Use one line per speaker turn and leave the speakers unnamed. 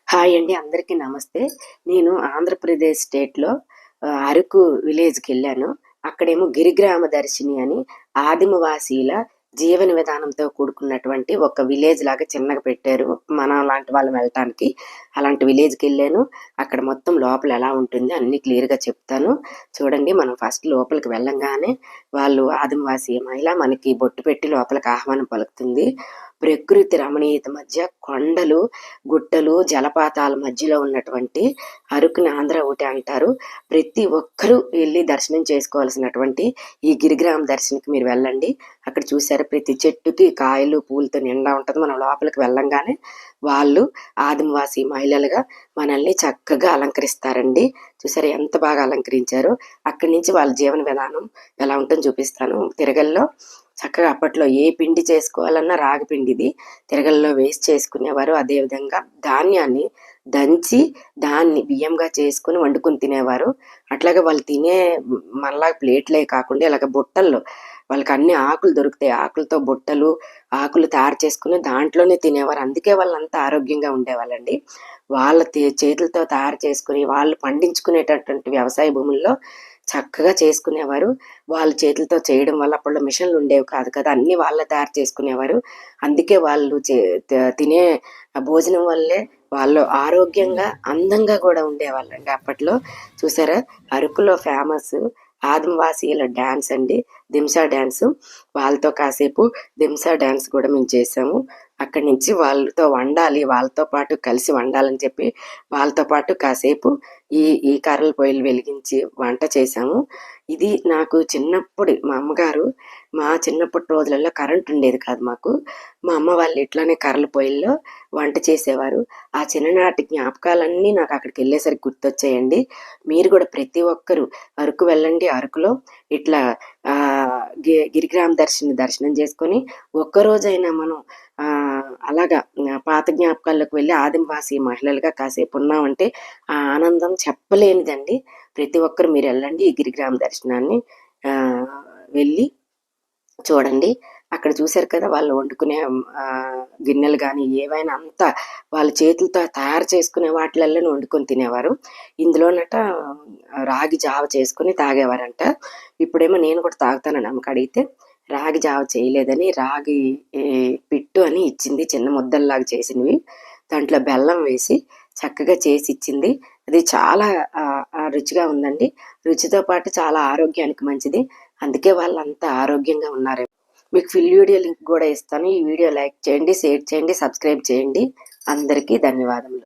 Hi అండి, అందరికీ నమస్తే. నేను ఆంధ్రప్రదేశ్ స్టేట్‌లో అరకు విలేజ్‌కెళ్ళాను. అక్కడేమో గిరిగ్రామ దర్శిని అని ఆదిమవాసీల జీవన విధానంతో కూడుకున్నటువంటి ఒక విలేజ్ లాగా చిన్నగా పెట్టారు. మనలాంటి వాళ్ళం వెళ్ళటానికి. అలాంటి విలేజ్‌కెళ్ళాను. అక్కడ మొత్తం లోపల ఎలా ఉంటుంది అన్నీ క్లియర్‌గా చెప్తాను. చూడండి, మనం ఫస్ట్ లోపలికి వెళ్ళంగానే వాళ్ళు ఆదిమవాసి మహిళ మనకి బొట్టు పెట్టి లోపలికి ఆహ్వానం పలుకుతుంది. ప్రకృతి రమణీయత మధ్య కొండలు, గుట్టలు, జలపాతాల మధ్యలో ఉన్నటువంటి అరకుని ఆంధ్ర ఊటీ అంటారు. ప్రతి ఒక్కరూ వెళ్ళి దర్శనం చేసుకోవాల్సినటువంటి ఈ గిరిగ్రామ దర్శనకి మీరు వెళ్ళండి. అక్కడ చూసారా, ప్రతి చెట్టుకి కాయలు పూలతో నిండా ఉంటుంది. మనం లోపలికి వెళ్ళంగానే వాళ్ళు ఆదివాసీ మహిళలుగా మనల్ని చక్కగా అలంకరిస్తారండి. చూసారా ఎంత బాగా అలంకరించారో. అక్కడి నుంచి వాళ్ళ జీవన విధానం ఎలా ఉంటుందో చూపిస్తాను. తిరగల్లో చక్కగా అప్పట్లో ఏ పిండి చేసుకోవాలన్నా రాగి పిండిది తిరగల్లో వేసి చేసుకునేవారు. అదేవిధంగా ధాన్యాన్ని దంచి దాన్ని బియ్యంగా చేసుకుని వండుకొని తినేవారు. అట్లాగే వాళ్ళు తినే మనలాగా ప్లేట్లే కాకుండా ఇలాగ బుట్టల్లో వాళ్ళకి అన్ని ఆకులు దొరుకుతాయి. ఆకులతో బుట్టలు, ఆకులు తయారు చేసుకుని దాంట్లోనే తినేవారు. అందుకే వాళ్ళంతా ఆరోగ్యంగా ఉండేవాళ్ళండి. వాళ్ళ చేతులతో తయారు చేసుకుని వాళ్ళు పండించుకునేటటువంటి వ్యవసాయ భూముల్లో చక్కగా చేసుకునేవారు. వాళ్ళ చేతులతో చేయడం వల్ల అప్పట్లో మిషన్లు ఉండేవి కాదు కదా, అన్నీ వాళ్ళే తయారు చేసుకునేవారు. అందుకే వాళ్ళు తినే భోజనం వల్లే వాళ్ళు ఆరోగ్యంగా అందంగా కూడా ఉండేవాళ్ళండి అప్పట్లో. చూసారా, అరకులో ఫేమస్ ఆదివాసీల డ్యాన్స్ అండి, దింసా డ్యాన్స్. వాళ్ళతో కాసేపు దింసా డ్యాన్స్ కూడా మేము చేసాము. అక్కడి నుంచి వాళ్ళతో వండాలి, వాళ్ళతో పాటు కలిసి వండాలని చెప్పి వాళ్ళతో పాటు కాసేపు ఈ ఈ కర్రల పొయ్యిలు వెలిగించి వంట చేసాము. ఇది నాకు చిన్నప్పుడు మా చిన్నప్పటి రోజులలో కరెంట్ ఉండేది కాదు మాకు. మా అమ్మ వాళ్ళు ఇట్లానే కర్రల పొయ్యిల్లో వంట చేసేవారు. ఆ చిన్ననాటి జ్ఞాపకాలన్నీ నాకు అక్కడికి వెళ్ళేసరికి గుర్తొచ్చాయండి. మీరు కూడా ప్రతి ఒక్కరూ అరకు వెళ్ళండి. అరకులో ఇట్లా గిరిగ్రామ దర్శనం చేసుకొని ఒక్కరోజైనా మనం అలాగా పాత జ్ఞాపకాల్లోకి వెళ్ళి ఆదివాసీ మహిళలుగా కాసేపు ఉన్నామంటే ఆ ఆనందం చెప్పలేనిదండి. ప్రతి ఒక్కరు మీరు వెళ్ళండి ఈ గిరిగ్రామ దర్శనాన్ని వెళ్ళి చూడండి. అక్కడ చూశారు కదా, వాళ్ళు వండుకునే గిన్నెలు కానీ ఏవైనా అంతా వాళ్ళ చేతులతో తయారు చేసుకునే వాటిలలోనే వండుకొని తినేవారు. ఇందులోనట రాగి జావ చేసుకుని తాగేవారంట. ఇప్పుడేమో నేను కూడా తాగుతానని ఆమెకు అడిగితే రాగి జావ చేయలేదని రాగి పిట్టు అని ఇచ్చింది, చిన్న ముద్దల్లాగా చేసినవి. దాంట్లో బెల్లం వేసి చక్కగా చేసి ఇచ్చింది. అది చాలా రుచిగా ఉందండి. రుచితో పాటు చాలా ఆరోగ్యానికి మంచిది. అందుకే వాళ్ళంతా ఆరోగ్యంగా ఉన్నారు. మీకు ఫుల్ వీడియో లింక్ కూడా ఇస్తాను. ఈ వీడియో లైక్ చేయండి, షేర్ చేయండి, సబ్స్క్రైబ్ చేయండి. అందరికీ ధన్యవాదములు.